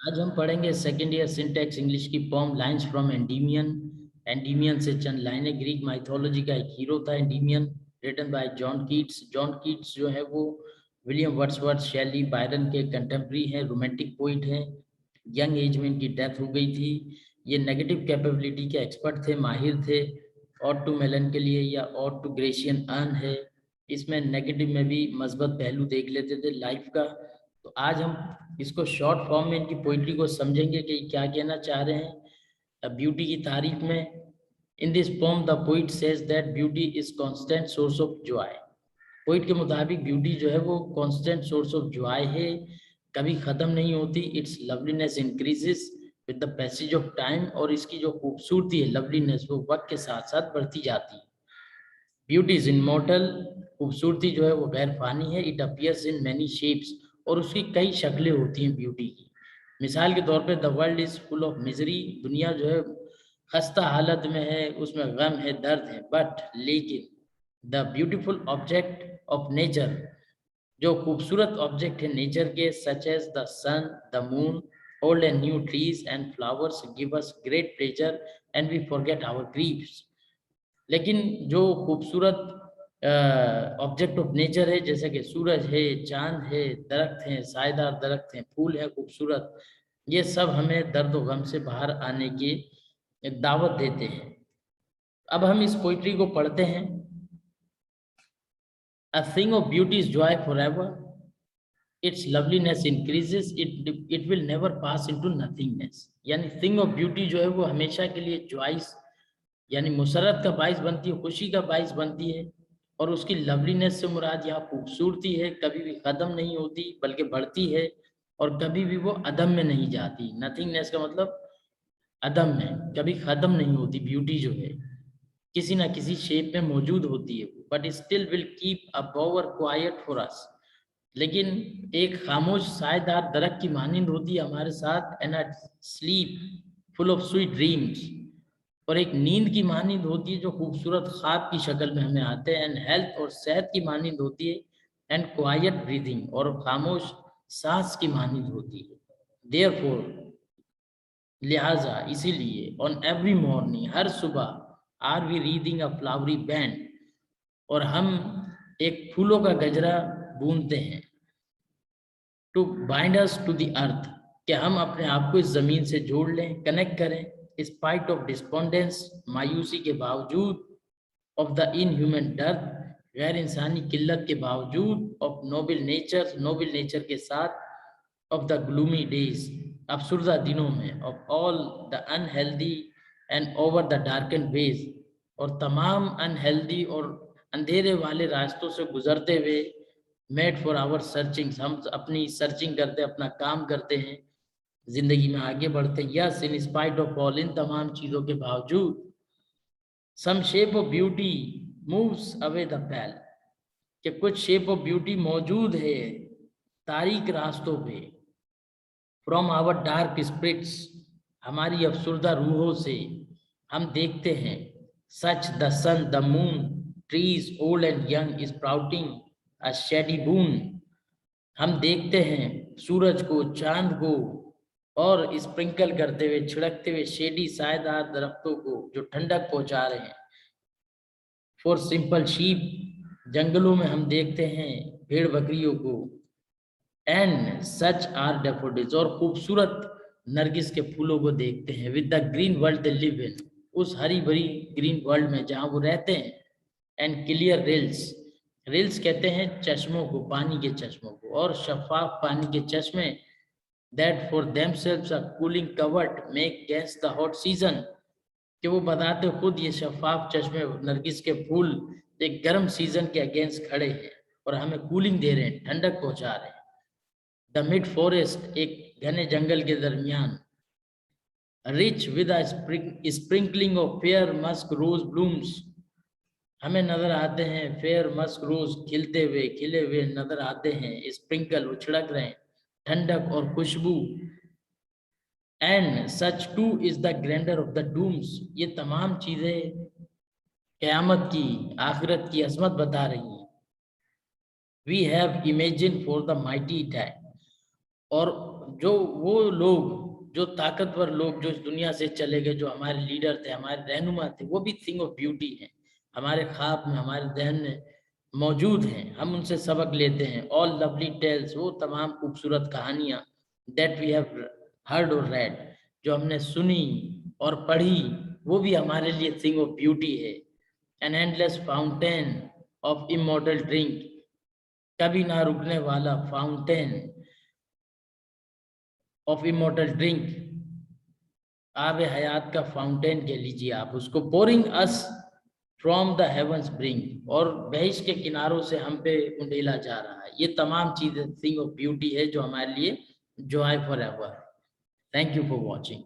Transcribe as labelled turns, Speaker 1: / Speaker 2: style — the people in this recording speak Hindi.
Speaker 1: आज हम पढ़ेंगे सेकेंड ईयर सिंटैक्स इंग्लिश की poem lines from Endymion. Endymion से चंद लाइनें। ग्रीक माइथोलॉजी का एक हीरो था Endymion, written by John Keats. John Keats जो है वो विलियम वर्ड्सवर्थ, शेली, बायरन के कंटेम्प्रेरी हैं, रोमांटिक पोइट हैं। यंग एज में इनकी डेथ हो गई थी। ये नेगेटिव कैपेबिलिटी के एक्सपर्ट थे, माहिर थे। ऑड टू मेलन के लिए या ऑड टू ग्रेशियन अर्न है, इसमें नेगेटिव में भी मस्बत पहलू देख लेते थे लाइफ का। तो आज हम इसको शॉर्ट फॉर्म में इनकी पोइट्री को समझेंगे कि क्या कहना चाह रहे हैं ब्यूटी की तारीफ में। In this pome the poet says that beauty is constant source of Joy. Poet के मुताबिक ब्यूटी जो है वो कांस्टेंट सोर्स ऑफ जॉय है, कभी ख़त्म नहीं होती। It's loveliness increases with the passage of time, और इसकी जो खूबसूरती है, लवलीनेस, वो वक्त के साथ साथ बढ़ती जाती है। ब्यूटी इज इमॉर्टल, खूबसूरती जो है वो गैर फानी है। It appears in many shapes, और उसकी कई शक्लें होती हैं ब्यूटी की। मिसाल के तौर पे the world is full of misery, दुनिया जो है खस्ता हालत में है, उसमें गम है, दर्द है। बट लेकिन the beautiful object of nature, जो खूबसूरत ऑब्जेक्ट है नेचर के, such as the sun, the moon, old and new trees and flowers, give us great pleasure and we forget our griefs. लेकिन जो खूबसूरत ऑब्जेक्ट ऑफ नेचर है, जैसे कि सूरज है, चांद है, दरख्त हैं, सायेदार दरख्त हैं, फूल है खूबसूरत, ये सब हमें दर्द और गम से बाहर आने की दावत देते हैं। अब हम इस पोइट्री को पढ़ते हैं। A thing of beauty is Joy for ever, it's loveliness increases, it will never pass into nothingness. यानी थिंग ऑफ ब्यूटी जो है वो हमेशा के लिए जॉइस यानी मुसरत का बाइस बनती है, खुशी का बाइस बनती है। और उसकी लवलीनेस से मुराद यहाँ खूबसूरती है, कभी भी ख़त्म नहीं होती बल्कि बढ़ती है, और कभी भी वो अदम में नहीं जाती। नथिंगनेस का मतलब अदम में, कभी ख़त्म नहीं होती। ब्यूटी जो है किसी ना किसी शेप में मौजूद होती है, but still will keep a Bower quiet for us. लेकिन एक खामोश सायेदार दरख्त की मानिंद होती है हमारे साथ, and a slip full of sweet dreams, और एक नींद की मानिंद होती है जो खूबसूरत ख्वाब की शक्ल में हमें आते हैं। एंड हेल्थ और सेहत की मानिंद होती है, एंड क्वाइट ब्रीदिंग, और खामोश सांस की मानिंद होती है। देयरफॉर, लिहाजा, इसीलिए, ऑन एवरी मॉर्निंग, हर सुबह, are we reading a flowery band, और हम एक फूलों का गजरा बूंदते हैं। To bind us to the earth, कि हम अपने आप को इस जमीन से जोड़ लें, कनेक्ट करें। स्पाइट ऑफ डिस्पोंडेंस, मायूसी के बावजूद, ऑफ द इनह्यूमन डर्थ, गैर इंसानी किल्लत के बावजूद, of noble nature, noble nature के साथ, ऑफ द ग्लूमी डेज, अफसुर्दा दिनों में, of all the unhealthy and over the darkened ways, और तमाम अनहेल्दी और अंधेरे वाले रास्तों से गुजरते हुए, मेड फॉर आवर सर्चिंग, हम अपनी सर्चिंग करते हैं, अपना काम करते हैं, जिंदगी में आगे बढ़ते हैं। Yes, in spite of all, इन तमाम चीजों के बावजूद, some shape of beauty moves away the pall, कि कुछ शेप ऑफ ब्यूटी मौजूद है तारीक रास्तों पे। फ्रॉम आवर डार्क स्पिरिट्स, हमारी अफसुर्दा रूहों से हम देखते हैं। Such the sun, the moon, trees old and young, sprouting a shady boon, हम देखते हैं सूरज को, चांद को, और स्प्रिंकल करते हुए, छिड़कते हुए शेडी सायेदार दरख्तों को जो ठंडक पहुंचा रहे हैं। फॉर सिंपल शीप, जंगलों में हम देखते हैं भेड़ बकरियों को। एंड सच आर डेफोडिल्स, और खूबसूरत नरगिस के फूलों को देखते हैं। With the green world they live in, उस हरी भरी ग्रीन वर्ल्ड में जहाँ वो रहते हैं। एंड क्लियर रिल्स, रिल्स कहते हैं चश्मों को, पानी के चश्मों को, और शफाफ पानी के चश्मे, that for themselves are cooling covered make gainst the hot season, कि वो बताते खुद ये शफाफ चश्मे, नरगिस के फूल एक गर्म सीजन के अगेंस्ट खड़े हैं और हमें कूलिंग दे रहे हैं, ठंडक पहुंचा रहे हैं। द मिड फॉरेस्ट, एक घने जंगल के दरमियान, rich with a sprinkling of fair musk rose blooms, हमें नजर आते हैं फेयर मस्क रोज खिलते हुए, खिले हुए नजर आते हैं। स्प्रिंकल, वो छिड़क रहे हैं, ठंडक और खुशबू। And such too is the grandeur of the dooms, ये तमाम चीजें क़यामत की, आखिरत की अजमत बता रही हैं। We have imagine for the mighty time, और जो वो लोग, जो ताकतवर लोग जो इस दुनिया से चले गए, जो हमारे लीडर थे, हमारे रहनुमा थे, वो भी थिंग ऑफ ब्यूटी है, हमारे ख्वाब में, हमारे जहन में मौजूद हैं। हम उनसे सबक लेते हैं। ऑल लवली टेल्स, वो तमाम खूबसूरत कहानियां दैट वी हैव हर्ड और रेड, जो हमने सुनी और पढ़ी, वो भी हमारे लिए थिंग ऑफ ब्यूटी है। An endless fountain of immortal drink, कभी ना रुकने वाला फाउंटेन ऑफ इमॉर्टल ड्रिंक, आब हयात का फाउंटेन कह लीजिए आप उसको, pouring us from the heavens bring, और बहिश के किनारों से हम पे उंडेला जा रहा है। ये तमाम चीजें थिंग ऑफ ब्यूटी है जो हमारे लिए Joy for ever. Thank you for watching.